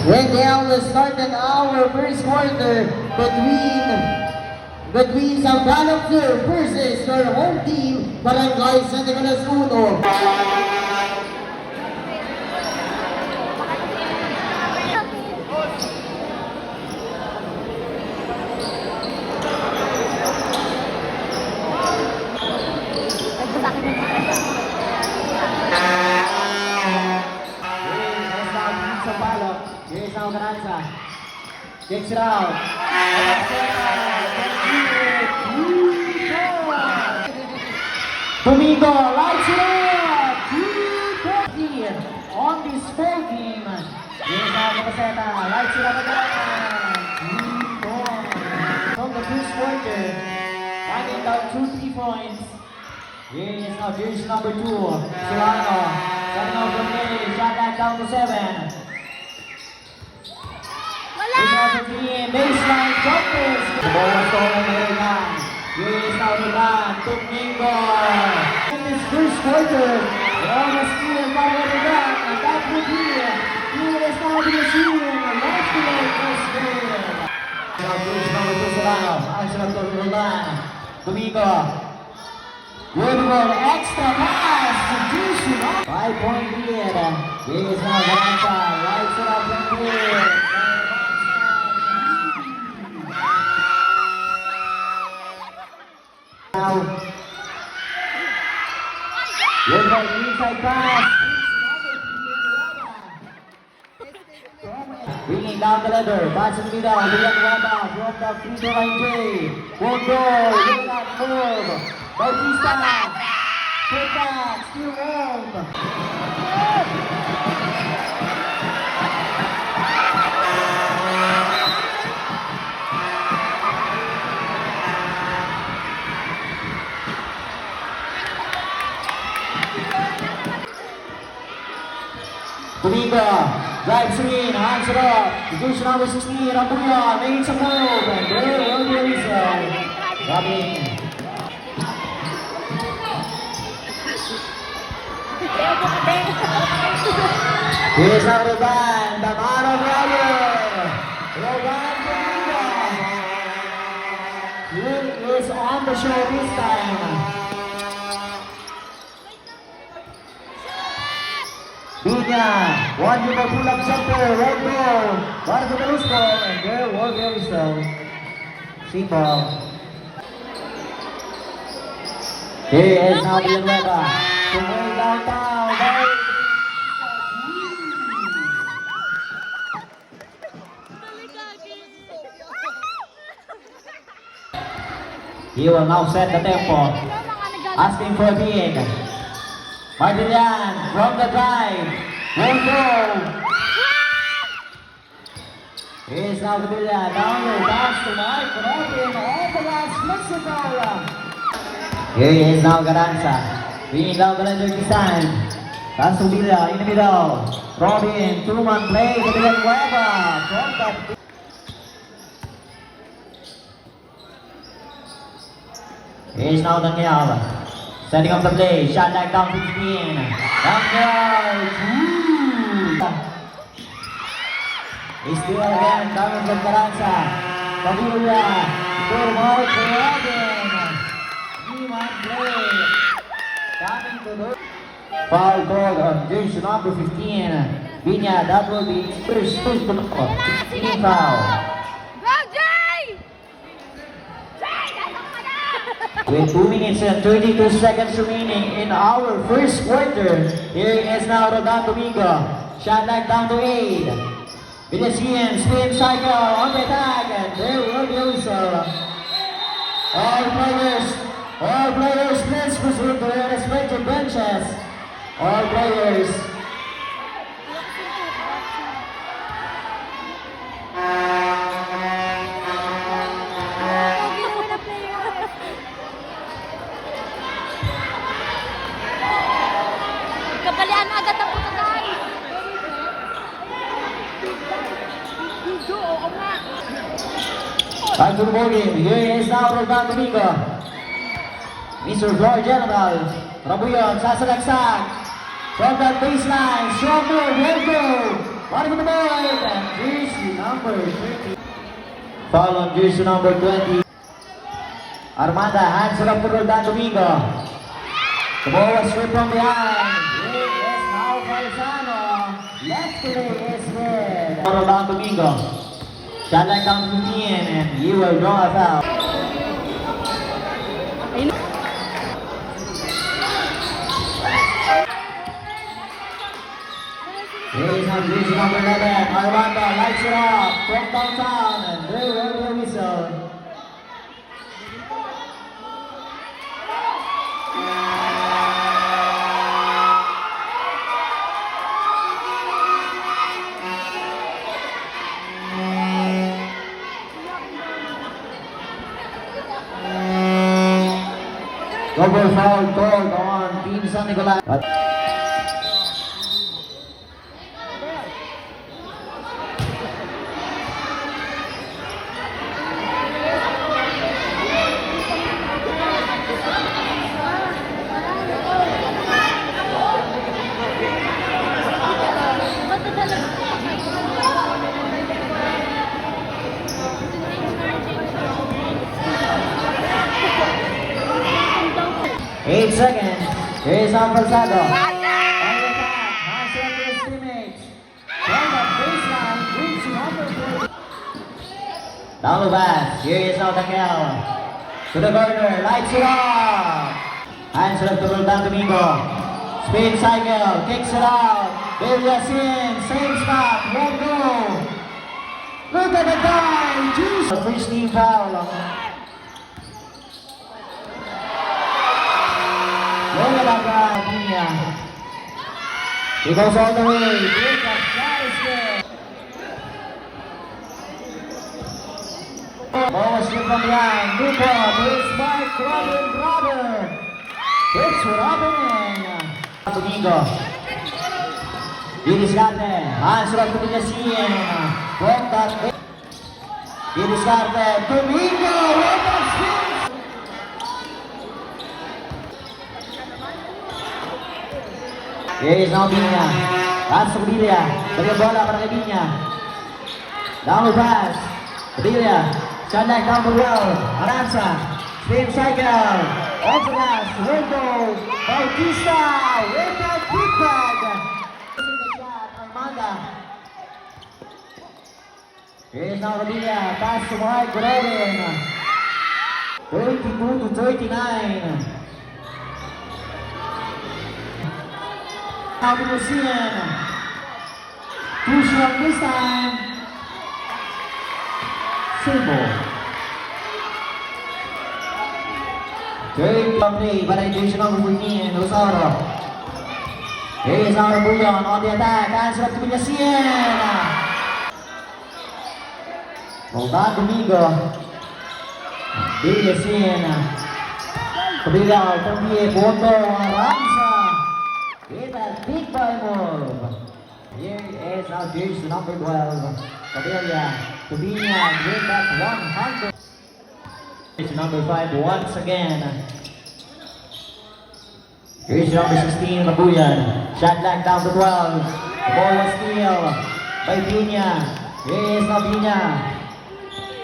Right now, we started our first quarter between Zambrano versus their home team, Barangay Santa Cruz 1. Here's now Garanza. Kicks it out. Domingo lights it up. 2:40 on this full game. Here's now Capaceta. Lights it up again. 3 points. From the first quarter. Finding out 2-3 points. Here is now jersey number 2. Solano. Setting out from there. Shot back down to 7. Baseline jumpers. The ball was stolen by Regan. Here is now Regan. Domingo. In this first quarter, they almost steal by Regan. And that would be it. Here is now the machine. Let's go. First game. Now jersey number 2 Solano. Answer up to Regan. Domingo. Good one. Extra pass. 5-point lead. Here is now Garanza. Lights it up from here. Now, with the inside pass, bringing down the ladder, pass in the middle, William Waba from the free throw line J. Won't go, will not move. Bautista, take back, still home. Domingo, drives in, hands it up. Position number 16, Rambuya makes a move. And there will be a whistle. Robin. Here's now Roban, the man of Roban. Roban Domingo. He is on the show this time. Binya, one with a pull-up center, red ball, one for the loose ball, and there will be a whistle. See ball. Here is now Villanueva, to way downtown, he will now set the tempo, asking for a big. Martilian from the drive, won't go. Here's now the Villa, down low, bounce to Mark, Robin, all the last Mexico. Here is now Garanza, bringing down the ledger this time. Pass to Villa in the middle. Robin, two-man play to Villanueva from the. Here's now Daniel. Setting up the play, shot back down 15. Daniel! He's still again, coming from Garanza. Pavilla, good ball to Robin. Human play. Coming to the foul call on jersey number 15. Binya, that will be his first team foul. With 2 minutes and 32 seconds remaining in our first quarter, here is now Rodan Domingo. Shot back down to 8. Venetian spin cycle on the attack, and there will be a whistle. All players, please proceed to their respective benches. All players. Kabalian agad ang puto guys. Back to the ball game. Here is now Rodan Domingo. Mr. Floor General. Rabuyon, sasalagsak. From that baseline, strong move, let's go. Body with the ball, and jersey number 30. Foul on jersey number 20. Armada, hands it up to Roldan Domingo. The ball was stripped from behind. It is now Faisano. Left today is red. Roldan Domingo. Shot like down to 15, and he will draw a foul. Here is on jersey number 11. Armada lights it up from downtown, and they will be a whistle. Double foul called on Team San Nicolas. Eight seconds. Here's Al Falsado. On the attack. Hands up to his teammates. From the baseline, reaching number 3. Down the pass. Here is now Daniel. To the corner. Lights it up. Hands up to Roldan Domingo. Spin cycle. Kicks it out. Bill Yasin. Same spot. Won't go. Look at the guy. Juice. The first team foul. He goes all the way. Big shot is good. Ball was stripped from behind. Newport. Here's Mike Robin. It's Robin. Domingo. Diniscarte. Hands up to Villasin. From that. Diniscarte. Domingo. What a spin. Here is now Binya. Pass to Padilla. Balik bola para kay Binya. Down the pass. Padilla. Shot like down the well. Aranza. Spin cycle. Off the gas. Window. Bautista. With a quick bag. Armada. Here is now Padilla. Pass to Mike Robin. 32 to 39. Now we will see him. Too short this time. Simple. Great play by the jersey number 14, Rosario. Here is our Bullion on the attack. Hands up to Villasin. Roldan Domingo. Villasin. Kabila, Tambie, Bondo, Aranza. With a big boy move. Here is now jersey number 12. Padilla, Tubinia, with that 100. Jersey number 5 once again. Jersey number 16, Mabuyan. Shot back down to 12. The ball was steal by Pina. Here is now Pina.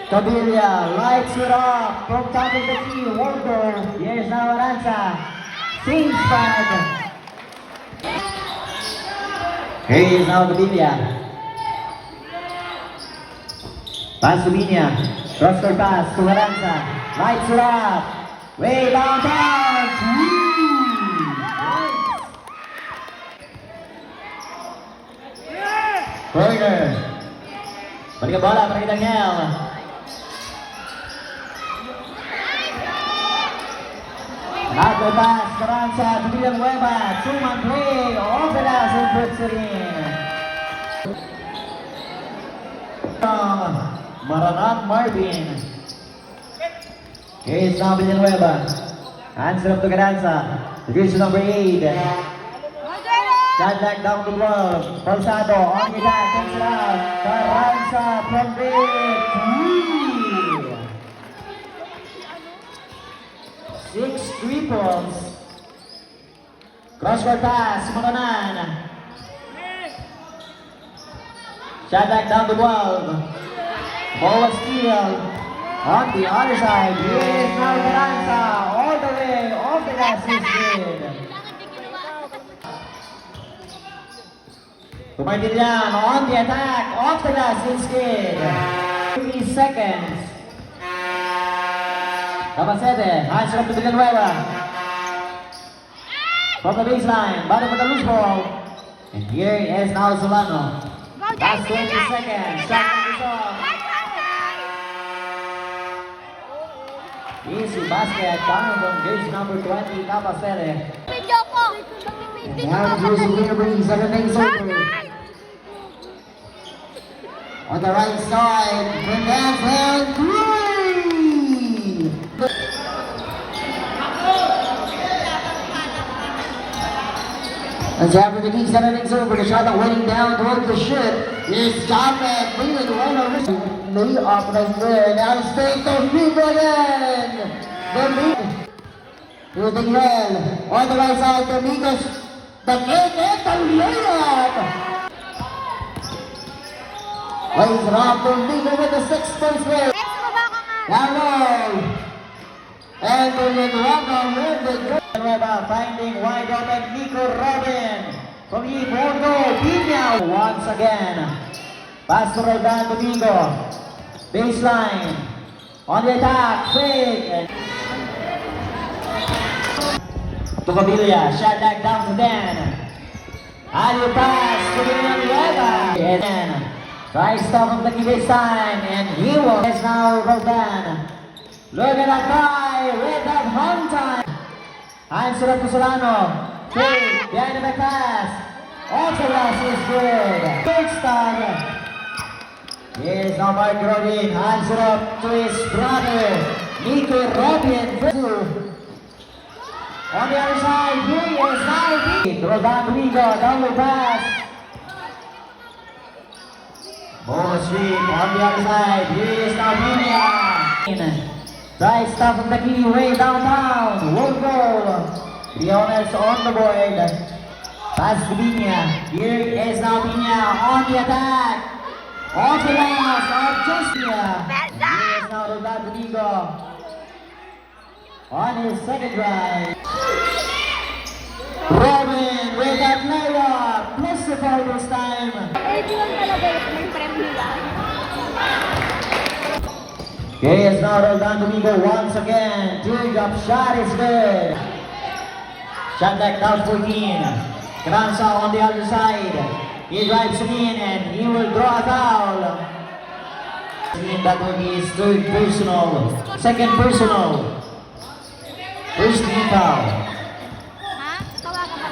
Padilla lights it up from top of the key. Walker. Here is now Aranza. Same spot. Here is now Padilla. Pass to Binya. Cross-court pass to Aranza. Lights it up. Way downtown. Corner. Balik bola para kay Daniel. Lato pass, Aranza to Villanueva. Two-man play. Operas and puts it in. Maranat Marvin. Here's now Villanueva. Hands it up to Aranza. Division number 8. Shot back down to 12. Falsado on the attack. Takes it out. Aranza from big. 6 triples. Cross-court pass, Manonan. Shot back down to 12. Ball was steal. On the other side, here's now Garanza. All the way off the glass is good. Tumartillan on the attack. Off the glass is good. 3 seconds. Capacete. Hands up to Villanueva. From the baseline. Battle for the loose ball. And here is now Solano. Last 20 seconds. Shot is off. Easy basket coming from gauge number 20, Capacete. Video ko! And now Jersey winner brings 7 things over. On the right side, Fernandez and 3! As after the Kings 7 things over, the shot waiting down towards the ship is John bringing one over. Knee up right there. Now straight to Rico again. Here's the Miguel. On the right side, Domingos. The kick and the layup. Lays it off Domingo with the 6 points there. Ex, baba ka nga! Down low. And the Legranda with the Villanueva finding wide open Nico Robin. From Iborgo, Pina once again. Pass to Roldan Domingo. Baseline. On the attack, fake. To Cabilia, shot back down to Dan. Alley pass to Villanueva. And then tries to stop the key time, and he will. It's now Roldan. Look at that guy with that home time. Hands it up to Solano. Fake, behind the back pass. Also last is good. Big start. Here's now Mark Robin, hands it up to his brother, Nico Robin. On the other side, here is now Roldan Domingo, down the pass. Ball sweep on the other side, here is now Pina. Try stuff from the key way downtown, won't go. Briones on the board. Pass to Pina, here is now Pina on the attack. Off the last of Justia. Here's now Roldan Domingo on his second drive. Robin with that layup. Plus the foul this time. Ready lang talaga yung frame nila. Here's now Roldan Domingo once again. Teardrop shot is good. Shot back down 14. Granza on the other side. He drives it in and he will draw a foul. That will be his third personal. Second personal. First team foul. Ha? Tawa ka ba?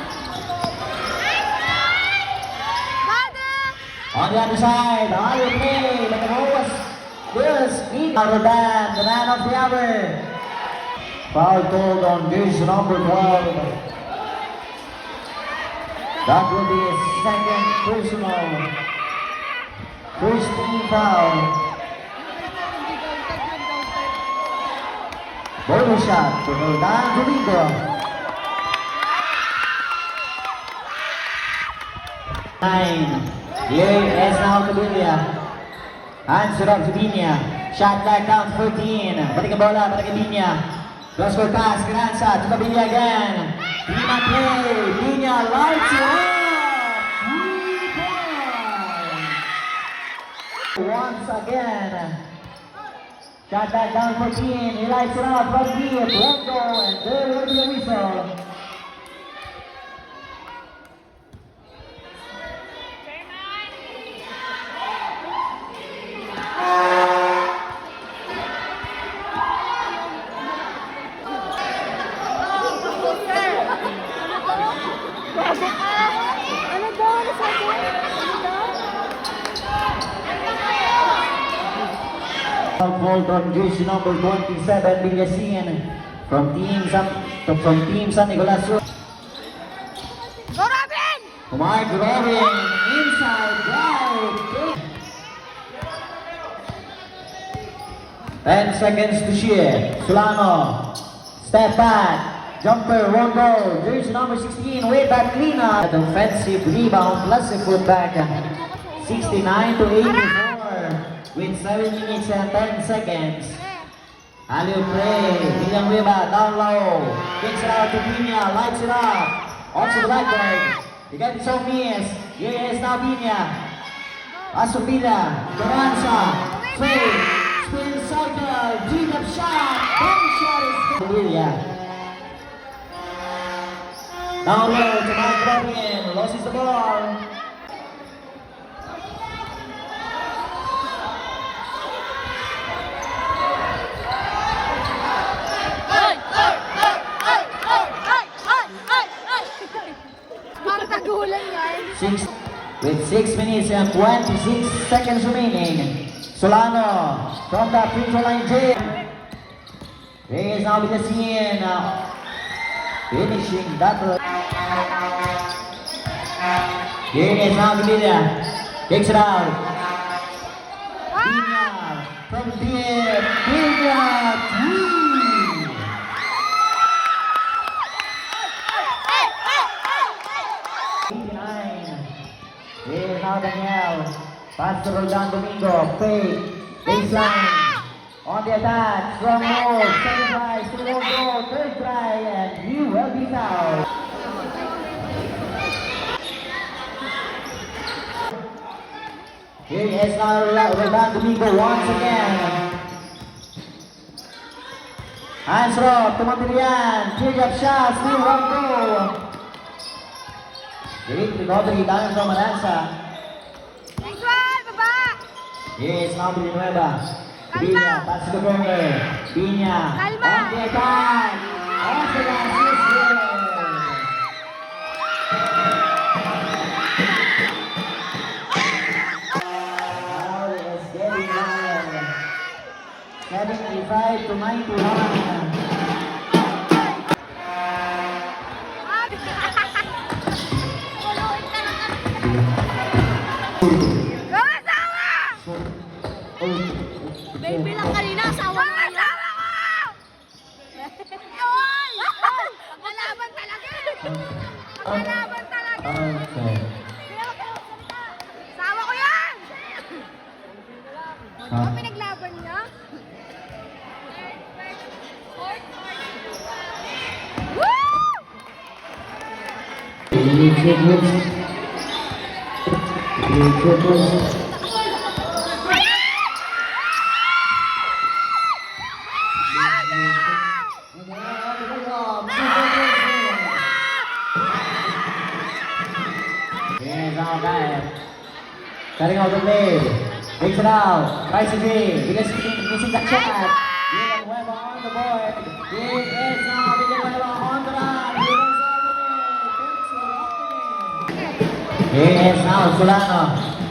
Bada! On the other side, higher play. But the ball was speed. Roldan, the man of the hour. Foul called on gauge number 12. That will be his second personal. First team foul. Bonus shot to Roldan Domingo. 9. Here is now Cabilia. Hands it up to Pina. Shot back down to 14. Balik ang bola, balik ang linya. Cross for pass, Granza to Cabilia again. Pina play. Pina lights it up. 3 points. Once again. Shot back down 14. He lights it up from deep. Let go, and there will be a whistle. Ano daw? Ano sabi? Ano daw? Called on jersey number 27, Villasin from Team San Nicolas. Go Robin! Mark Robin inside drive. 10 seconds to share. Solano step back, jumper won't go. Jersey number 16 way back clean up. Offensive rebound plus a foot back. 69 to 84 with 7 minutes and 10 seconds. Aliu Prey, William Weber down low, kicks it out to Pina, lights it up, also the backboard. You got his own miss. Here is now Pina. Asupila, Doranza, Frey, spin cycle, deep shot, bang shot is Sevilla. Down low to Mike Robin, loses the ball. Magtagulan yan. With 6 minutes and 26 seconds remaining. Solano from the free throw line jail. He is now with the scene. Finishing that. Here is now Villa. Takes it out. Villa from deep. Villa. 89. Here now Daniel. Pass to Roldan Domingo. Fake. Baseline. On the attack. Strong move. Second try. Still won't go. Third try. And he will be fouled. Here is now Roldan Domingo once again. Hands off to Montilian. Pick up shot. Still won't go. Direct to Rodri down from Manansa. Next one, baba! Here is now Villanueva. Pina, pass to the corner. Pina, Kalma. on the attack. Also the assist here. Now is getting higher. 75 to 91. Baby lang kanina, asawa mo yun. Oy! Maglalaban talaga! Maglalaban talaga! Okay. Asawa ko yan! Ano ba pinaglaban niya? Cutting out the blade, takes it out, tries to be, missing that shot. Villanueva on the board. It is now Villanueva on the run. Here is now Solano,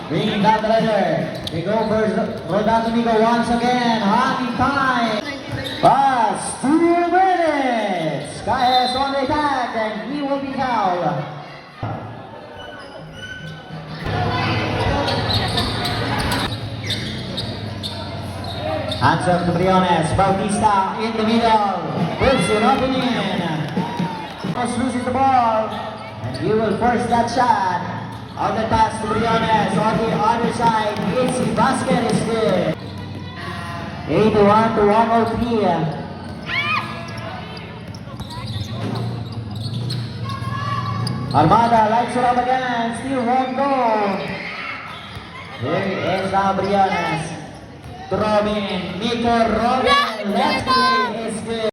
bringing down the ladder. They go for Roldan Domingo once again. Having time. Pass 2 minutes. Sky is on the attack and he will be fouled. Hands up to Briones. Bautista in the middle. Puts it up and in. Almost loses the ball. And he will force that shot. On the pass to Briones. On the other side, it's basket is good. 81 to 103. Armada lights it up again. Still won't go. Here is now Briones. Robin, Nico Robin, left play is good.